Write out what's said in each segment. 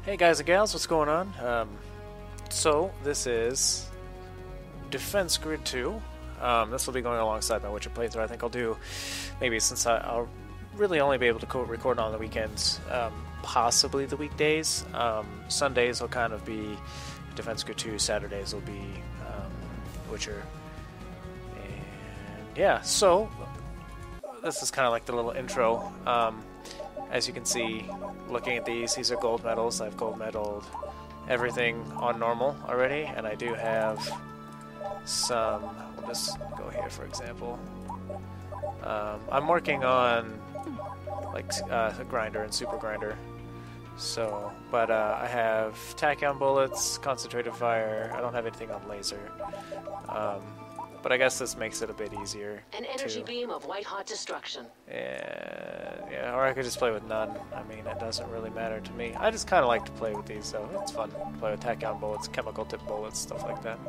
Hey guys and gals, what's going on? So this is Defense Grid 2. This will be going alongside my Witcher playthrough. I think I'll do, maybe since I'll really only be able to record on the weekends, possibly the weekdays. Sundays will kind of be Defense Grid 2, Saturdays will be Witcher. And yeah, so this is kind of like the little intro. As you can see, looking at these are gold medals. I've gold medaled everything on normal already, and I do have some. We'll just go here, for example. I'm working on like a grinder and super grinder. So, but I have tachyon bullets, concentrated fire. I don't have anything on laser. But I guess this makes it a bit easier. An energy beam of white-hot destruction. Yeah, or I could just play with none. I mean, it doesn't really matter to me. I just kind of like to play with these, though. It's fun to play with tachyon bullets, chemical tip bullets, stuff like that.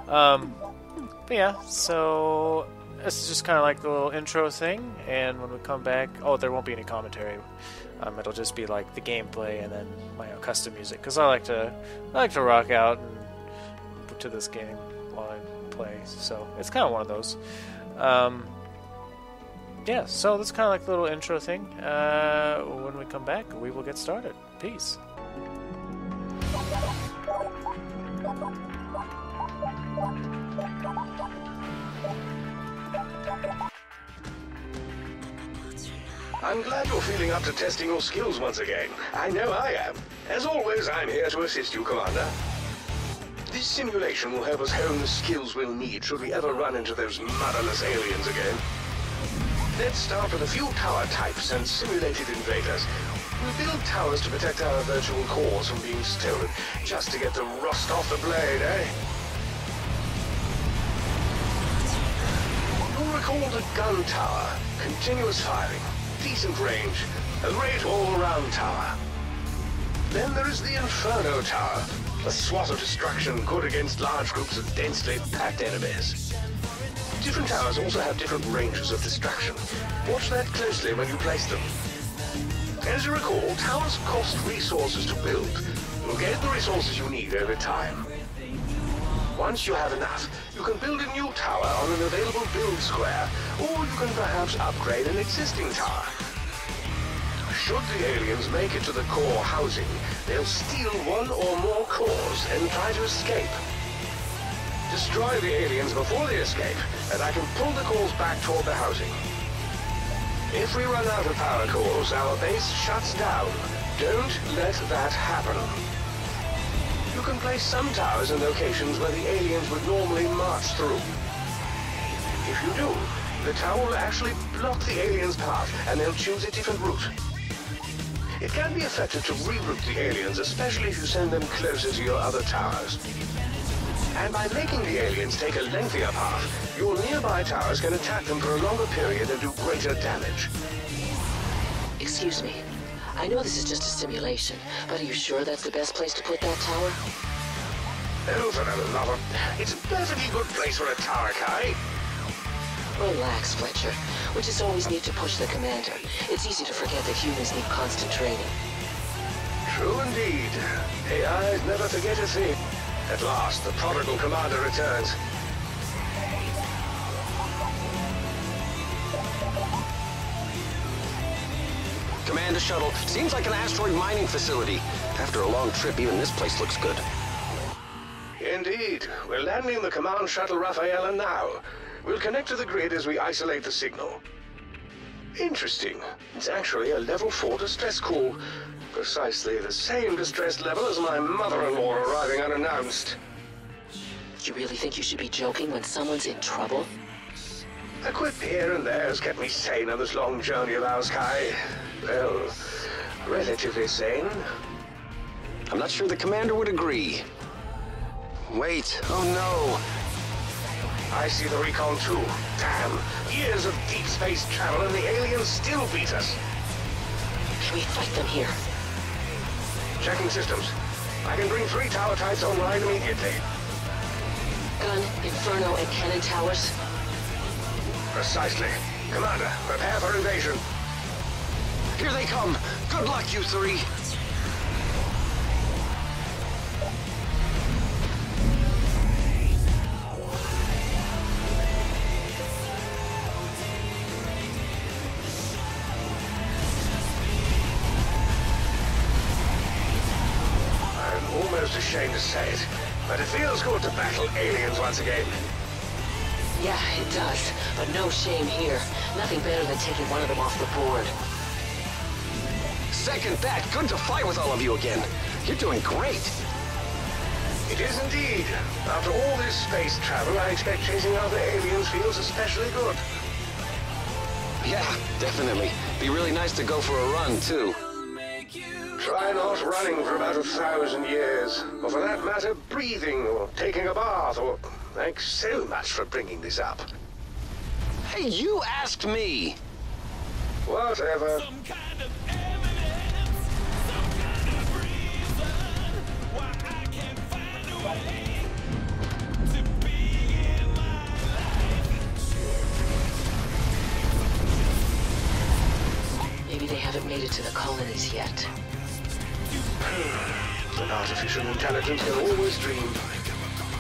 But yeah, so this is just kind of like the little intro thing. And when we come back, oh, there won't be any commentary. It'll just be like the gameplay and then my own custom music, because I like to rock out and to this game while I play, so it's kind of one of those. Yeah, so that's kind of like the little intro thing. When we come back, we will get started. Peace. I'm glad you're feeling up to testing your skills once again. I know I am. As always, I'm here to assist you, Commander. This simulation will help us hone the skills we'll need should we ever run into those motherless aliens again. Let's start with a few tower types and simulated invaders. We'll build towers to protect our virtual cores from being stolen, just to get the rust off the blade, eh? You'll recall the gun tower, continuous firing, decent range, a great all-round tower. Then there is the Inferno Tower, a swath of destruction good against large groups of densely packed enemies. Different towers also have different ranges of destruction. Watch that closely when you place them. As you recall, towers cost resources to build. You'll get the resources you need over time. Once you have enough, you can build a new tower on an available build square, or you can perhaps upgrade an existing tower. Should the aliens make it to the core housing, they'll steal one or more cores and try to escape. Destroy the aliens before they escape, and I can pull the cores back toward the housing. If we run out of power cores, our base shuts down. Don't let that happen. You can place some towers in locations where the aliens would normally march through. If you do, the tower will actually block the aliens' path, and they'll choose a different route. It can be effective to reroute the aliens, especially if you send them closer to your other towers. And by making the aliens take a lengthier path, your nearby towers can attack them for a longer period and do greater damage. Excuse me. I know this is just a simulation, but are you sure that's the best place to put that tower? Oh, for the love of... It's a perfectly good place for a tower, Kai. Relax, Fletcher. We just always need to push the commander. It's easy to forget that humans need constant training. True indeed. AIs never forget a thing. At last, the prodigal commander returns. Commander shuttle. Seems like an asteroid mining facility. After a long trip, even this place looks good. Indeed. We're landing the command shuttle Rafaela now. We'll connect to the grid as we isolate the signal. Interesting. It's actually a level 4 distress call. Precisely the same distress level as my mother-in-law arriving unannounced. You really think you should be joking when someone's in trouble? A quip here and there has kept me sane on this long journey of ours, Kai. Well, relatively sane. I'm not sure the commander would agree. Wait, oh no. I see the recon too. Damn, years of deep space travel and the aliens still beat us. Can we fight them here? Checking systems. I can bring 3 tower types online immediately. Gun, Inferno, and cannon towers? Precisely. Commander, prepare for invasion. Here they come. Good luck, you three. almost ashamed to say it, but it feels good to battle aliens once again. Yeah, it does. But no shame here. Nothing better than taking one of them off the board. Second that. Good to fight with all of you again. You're doing great. It is indeed. After all this space travel, I expect chasing other aliens feels especially good. Yeah, definitely. Be really nice to go for a run, too. Try not running for about 1,000 years, or for that matter, breathing, or taking a bath, or... Thanks so much for bringing this up. Hey, you asked me! Whatever. Some kind of evidence, some kind of reason why I can't find a way to be in my life. Maybe they haven't made it to the colonies yet. An artificial intelligence can always dream.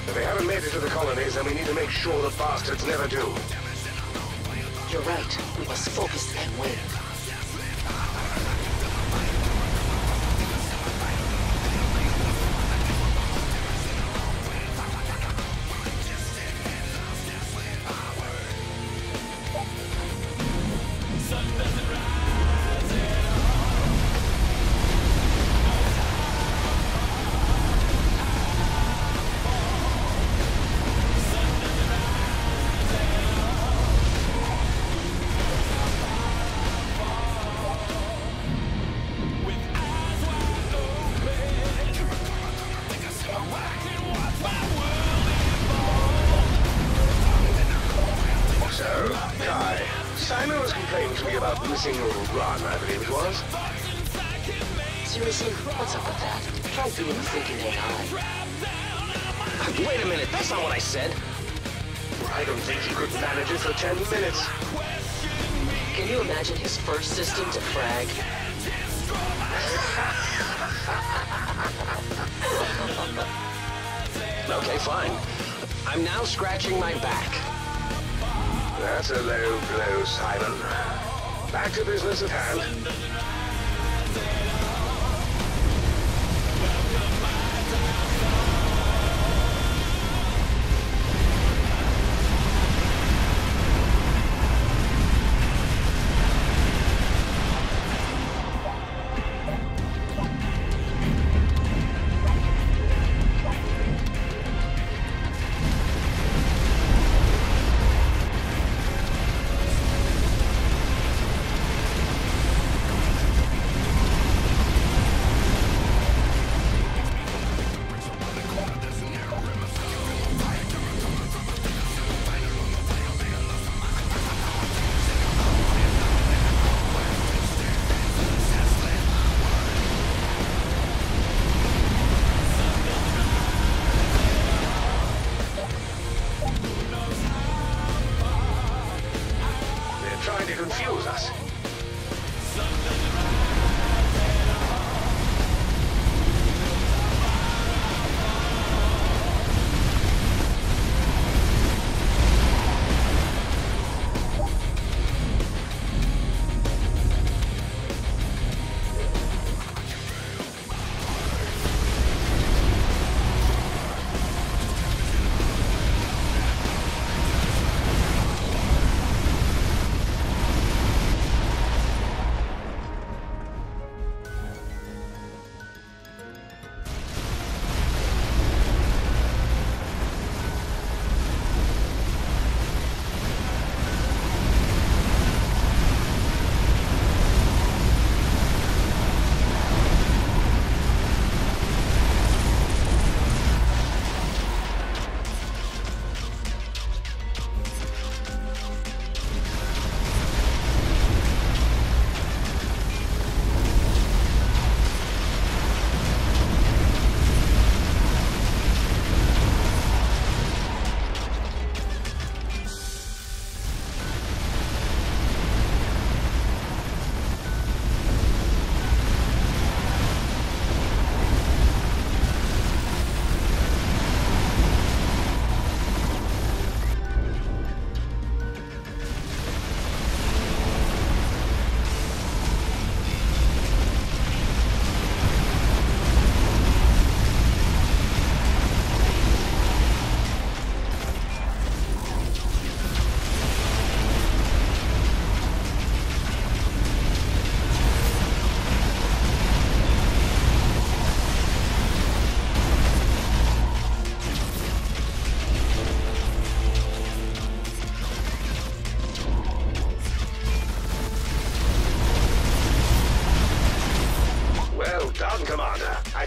If they haven't made it to the colonies, then we need to make sure the bastards never do. You're right. We must focus and win. Simon was complaining to me about missing a run, I believe it was. Seriously, what's up with that? Try being the thinking AI. Wait a minute, that's not what I said. I don't think he could manage it for 10 minutes. Can you imagine his first system to frag? Okay, fine. I'm now scratching my back. That's a low blow, Simon. Back to business at hand.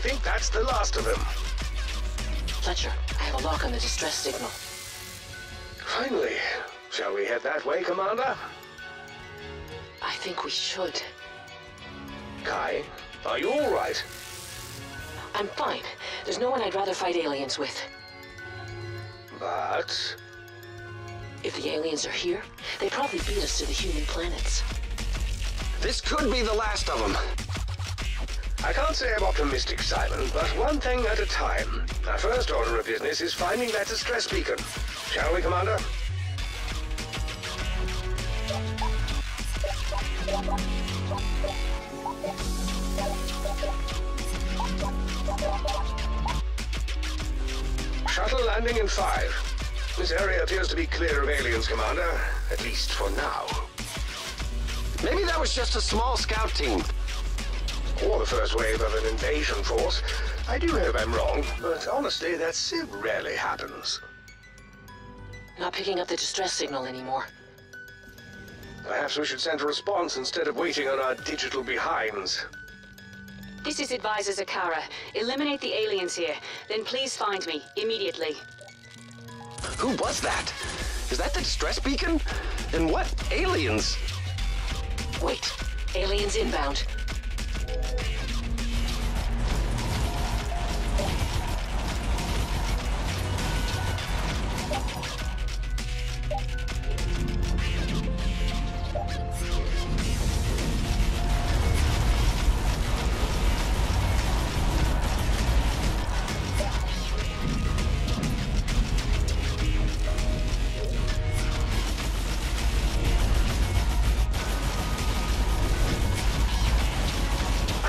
think that's the last of them. Fletcher, I have a lock on the distress signal. Finally. Shall we head that way, Commander? I think we should. Kai, are you all right? I'm fine. There's no one I'd rather fight aliens with. But... If the aliens are here, they probably beat us to the human planets. This could be the last of them. I can't say I'm optimistic, Simon, but one thing at a time. Our first order of business is finding that distress beacon. Shall we, Commander? Shuttle landing in 5. This area appears to be clear of aliens, Commander. At least for now. Maybe that was just a small scout team. Or the first wave of an invasion force. I do hope I'm wrong, but honestly, that so rarely happens. Not picking up the distress signal anymore. Perhaps we should send a response instead of waiting on our digital behinds. This is Advisor Zakara. Eliminate the aliens here. Then please find me, immediately. Who was that? Is that the distress beacon? And what aliens? Wait, aliens inbound.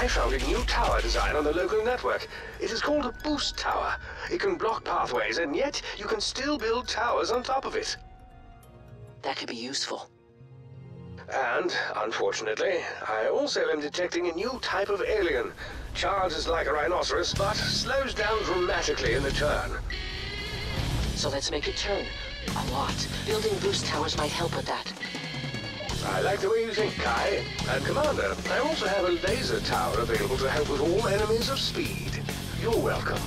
I found a new tower design on the local network. It is called a boost tower. It can block pathways, and yet you can still build towers on top of it. That could be useful. And, unfortunately, I also am detecting a new type of alien. Charges like a rhinoceros, but slows down dramatically in the turn. So let's make it turn. A lot. Building boost towers might help with that. I like the way you think, Kai. And Commander, I also have a laser tower available to help with all enemies of speed. You're welcome.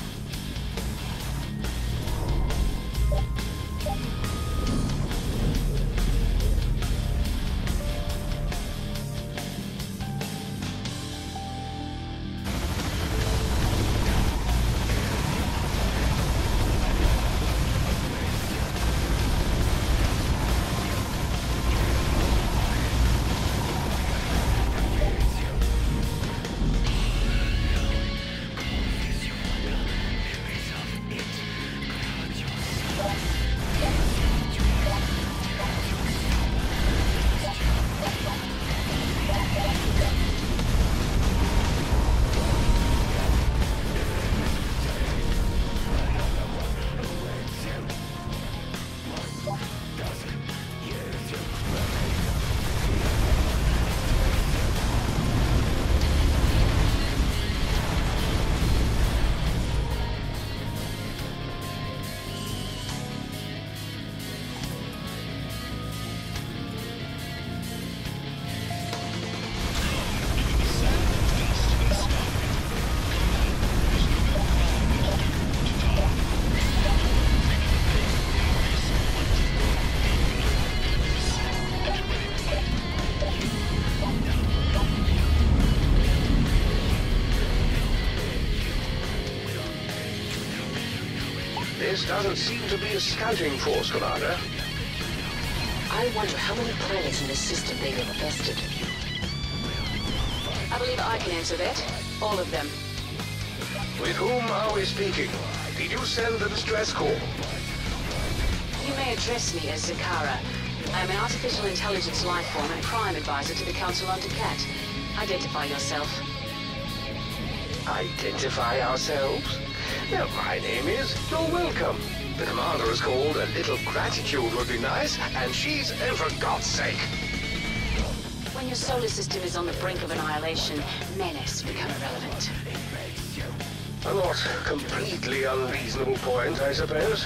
This doesn't seem to be a scouting force, Commander. I wonder how many planets in this system they've infested. I believe I can answer that. All of them. With whom are we speaking? Did you send the distress call? You may address me as Zakara. I am an artificial intelligence life form and crime advisor to the Council on Cat. Identify yourself. Identify ourselves? Well, my name is You're Welcome. The Commander is called A Little Gratitude Would Be Nice, and she's, oh, for God's sake. When your solar system is on the brink of annihilation, menace become irrelevant. A not completely unreasonable point, I suppose.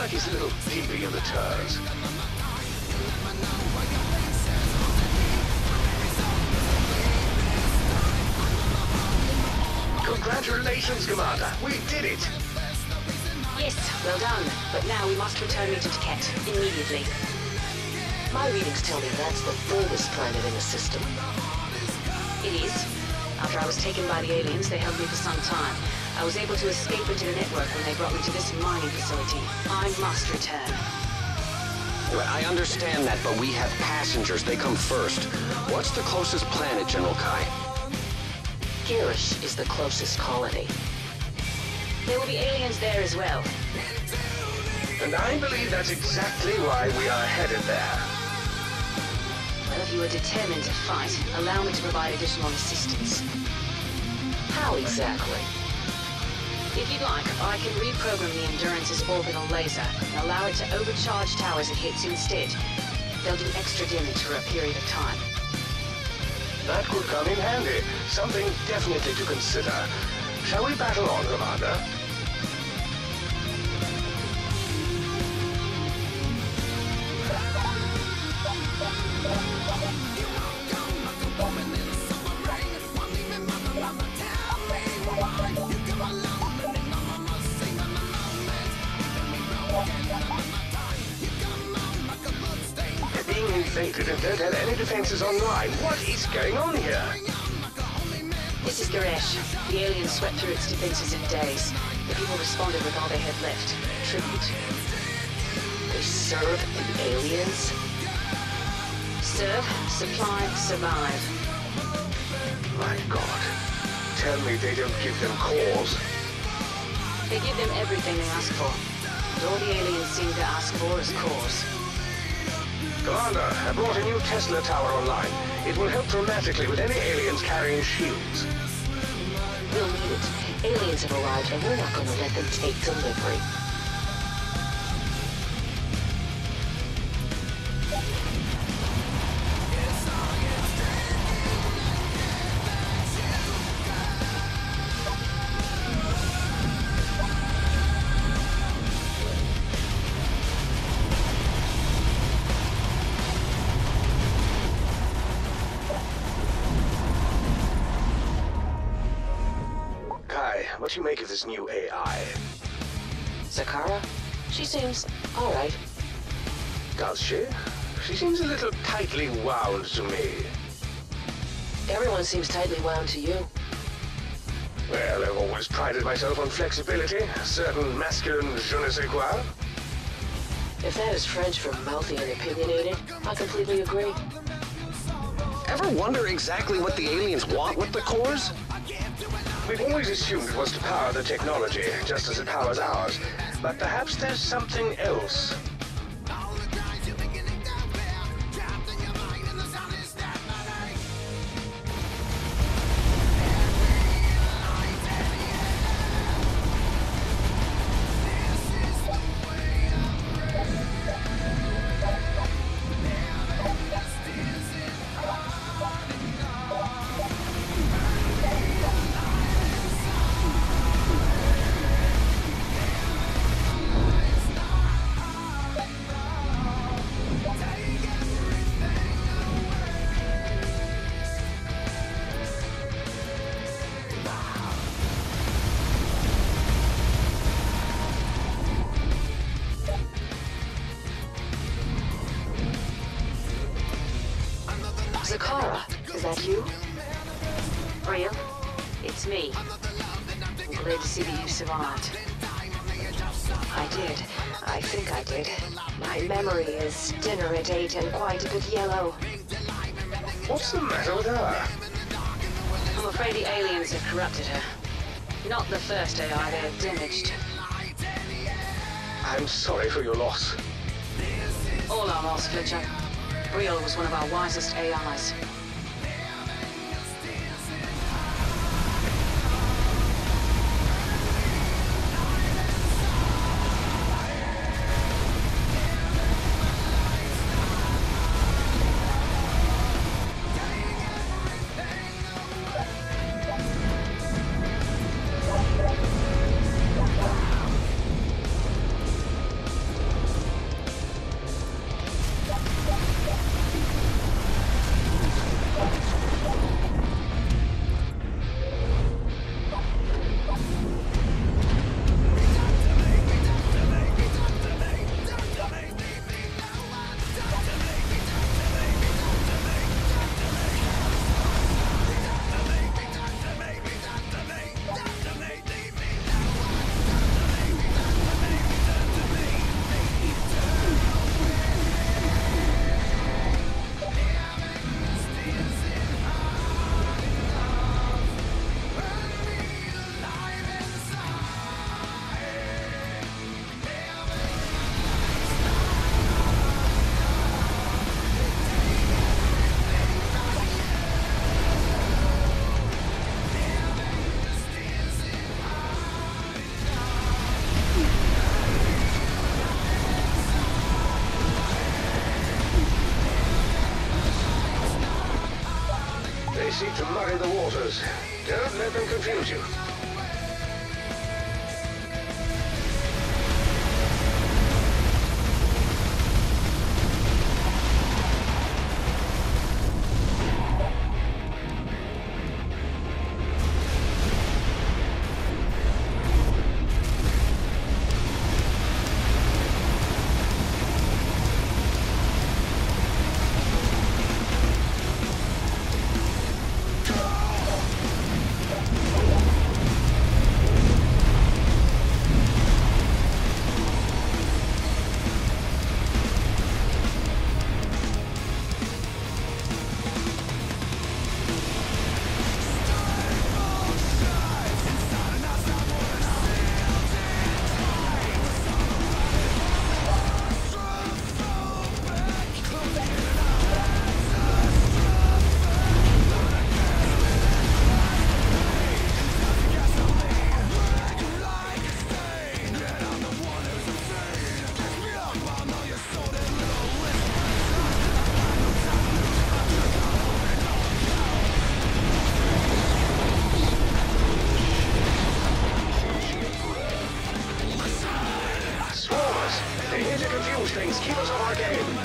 like he's a little peepy in the turns. Congratulations, Commander. We did it! Yes, well done. But now we must return me to Taket immediately. My readings tell me that's the furthest planet in the system. It is. After I was taken by the aliens, they held me for some time. I was able to escape into the network when they brought me to this mining facility. I must return. Well, I understand that, but we have passengers. They come first. What's the closest planet, General Kai? Girish is the closest colony. There will be aliens there as well. And I believe that's exactly why we are headed there. Well, if you are determined to fight, allow me to provide additional assistance. How exactly? If you'd like, I can reprogram the Endurance's orbital laser and allow it to overcharge towers it hits instead. They'll do extra damage for a period of time. That could come in handy. Something definitely to consider. Shall we battle on, Commander? They're being invaded and don't have any defenses online. What is going on here? This is Girish. The aliens swept through its defenses in days. The people responded with all they had left. Tribute. They serve the aliens? Serve, supply, survive. My God. Tell me they don't give them cause. They give them everything they ask for. And all the aliens seem to ask for is cause. Commander, I brought a new Tesla tower online. It will help dramatically with any aliens carrying shields. We'll need it. Aliens have arrived and we're not going to let them take delivery. What do you make of this new AI? Zakara? She seems alright. Does she? She seems a little tightly wound to me. Everyone seems tightly wound to you. Well, I've always prided myself on flexibility, a certain masculine je ne sais quoi. If that is French for mouthy and opinionated, I completely agree. Ever wonder exactly what the aliens want with the cores? We've always assumed it was to power the technology, just as it powers ours. But perhaps there's something else. Zakara, is that you? Real? It's me. I'm glad to see that you survived. I did. I think I did. My memory is dinner at 8 and quite a bit yellow. What's the matter with her? I'm afraid the aliens have corrupted her. Not the first AI they have damaged. I'm sorry for your loss. All our loss, Fletcher. Brielle was one of our wisest AIs. towers. Don't let them confuse you. Things keep us on our game.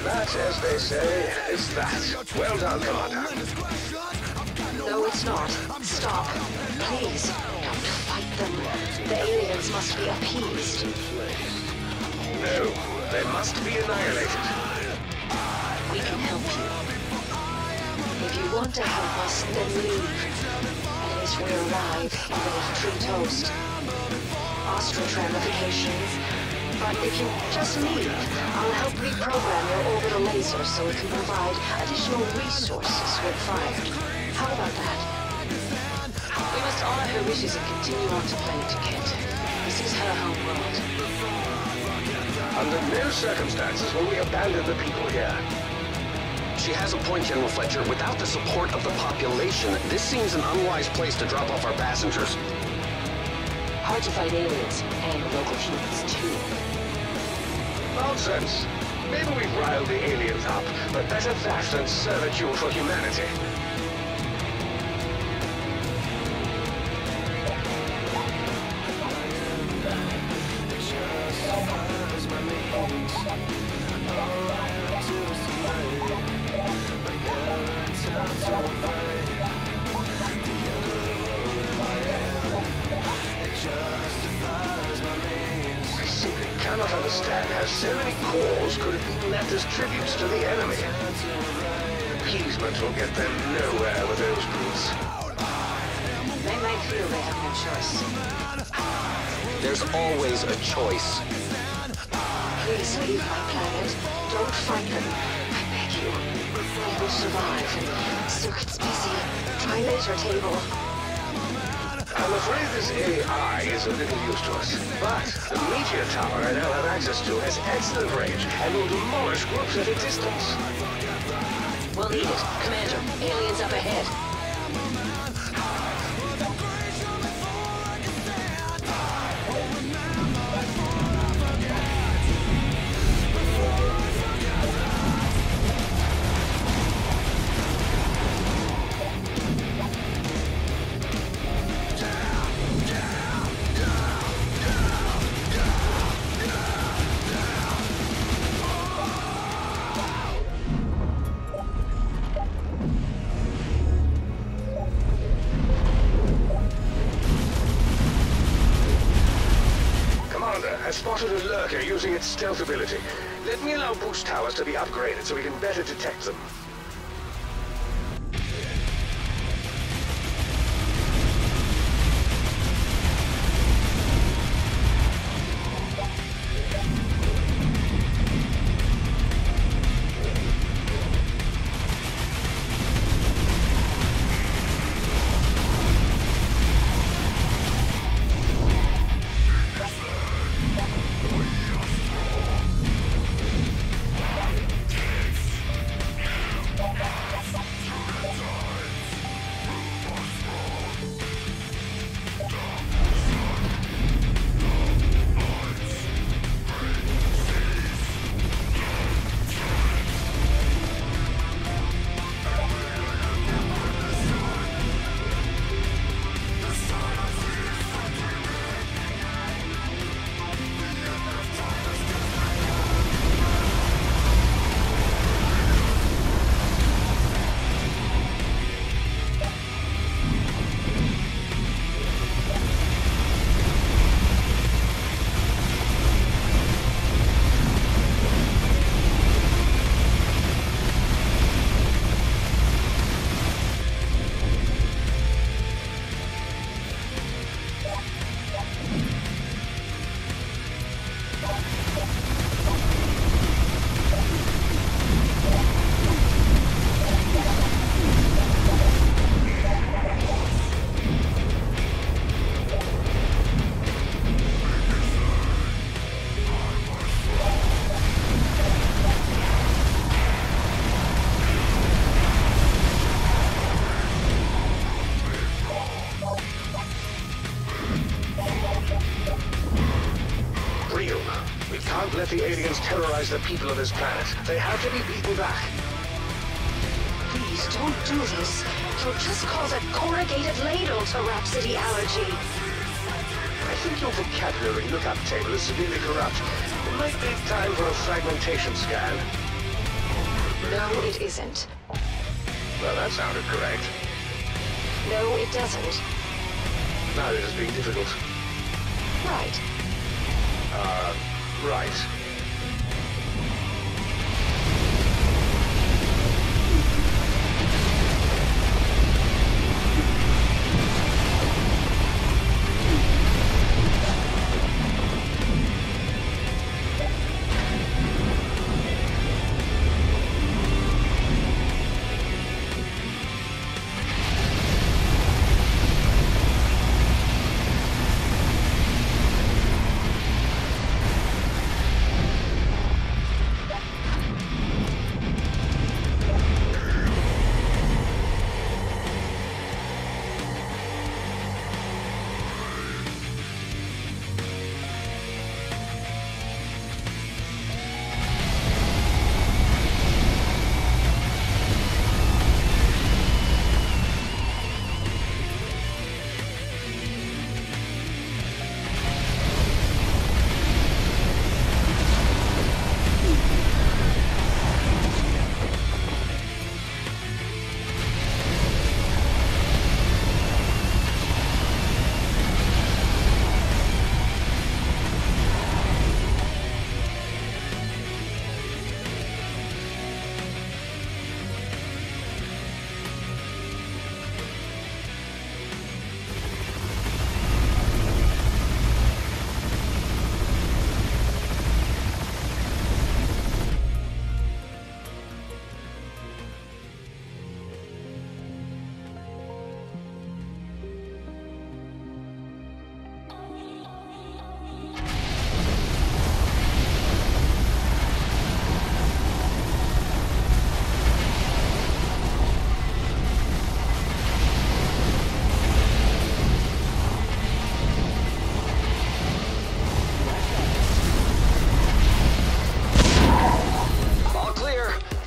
That, as they say, is that. Well done, Commander. No, it's not. Stop. Please, don't fight them. The aliens must be appeased. No, they must be annihilated. We can help you. If you want to help us, then leave. At least we're alive, even if tree-toast. Ostrich ramifications. But if you just leave, I'll help reprogram your orbital laser so it can provide additional resources when fired. How about that? We must honor her wishes and continue on to Planet Kent. This is her home world. Under no circumstances will we abandon the people here. She has a point, General Fletcher. Without the support of the population, this seems an unwise place to drop off our passengers. Hard to fight aliens, and local humans too. Nonsense. Maybe we've riled the aliens up, but better that than servitude for humanity. I cannot understand how so many cores could have been left as tributes to the enemy. Appeasement will get them nowhere with those brutes. They might feel they have no choice. There's always a choice. Please leave my planet. Don't fight them. I beg you. We will survive. Circuit's busy. Try laser table. I'm afraid this AI is of little use to us, but the meteor tower I now have access to has excellent range and will demolish groups at a distance. We'll need it. Commander, aliens up ahead. I spotted a lurker using its stealth ability. Let me allow boost towers to be upgraded so we can better detect them. aliens terrorize the people of this planet. They have to be beaten back. Please don't do this. You'll just cause a corrugated ladle to Rhapsody allergy. I think your vocabulary lookup table is severely corrupt. It might be time for a fragmentation scan. No, it isn't. Well, that sounded correct. No, it doesn't. Now it is being difficult. Right. Right.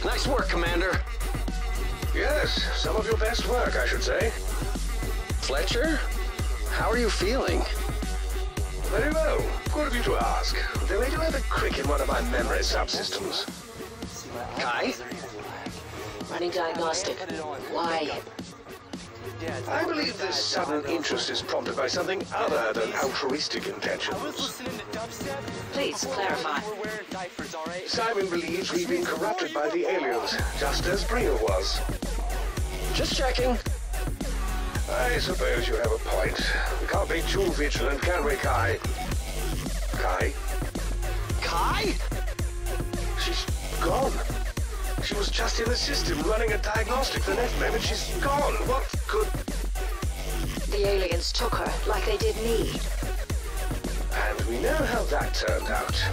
Nice work, Commander. Yes, some of your best work, I should say. Fletcher? How are you feeling? Very well. Good of you to ask. Though I do have a crick in one of my memory subsystems. Kai? Running diagnostic. Why? I believe this sudden interest is prompted by something other than altruistic intentions. Please clarify. Simon believes we've been corrupted by the aliens, just as Bringer was. Just checking. I suppose you have a point. We can't be too vigilant, can we, Kai? Kai? Kai? She's gone. She was just in the system running a diagnostic. The next moment she's gone. What could... The aliens took her, like they did me. And we know how that turned out.